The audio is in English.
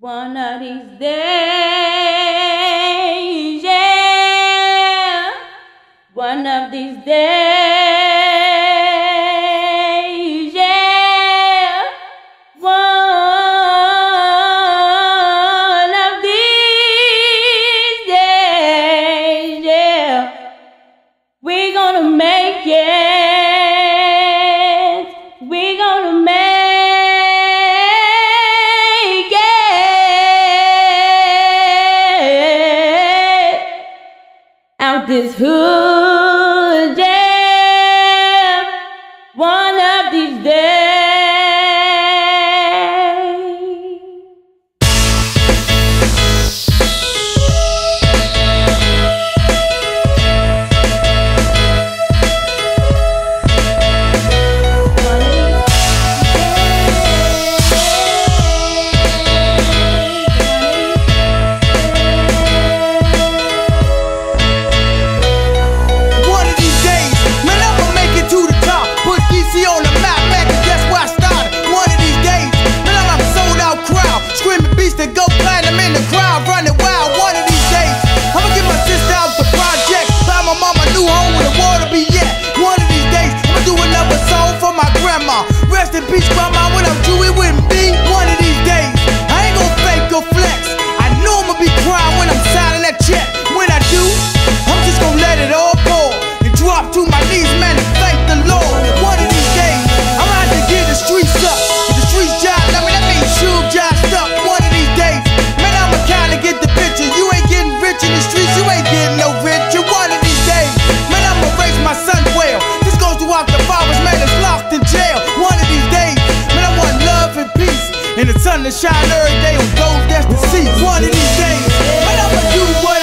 One of these days, yeah. One of these days, yeah. One of these days, yeah. We're gonna make it. We're gonna make out this hood, yeah, one of these days. That go platinum in the crowd, running wild. One of these days, I'ma get my sister out the project, buy my mama a new home where the water be at. One of these days, I'ma do another song for my grandma. Rest in peace, grandma. Without you, it wouldn't be. One of these days, I ain't gon' fake or flex. I know I'ma be crying when I'm signing that check. When I do, I'm just gon' let it all pour and drop to my knees, man, and thank the Lord. One of these days, I'ma have to get the streets up. If the streets jive, I mean that means Shug jived up. One of these days, man, I'ma kinda get the picture. You ain't getting rich in the streets, you ain't getting no richer. One of these days, man, I'ma raise my son well. This goes throughout the fathers, man, that's locked in jail. One of these days, man, I want love and peace, and the sun to shine every day on those that's deceased. One of these days, man, I'ma do what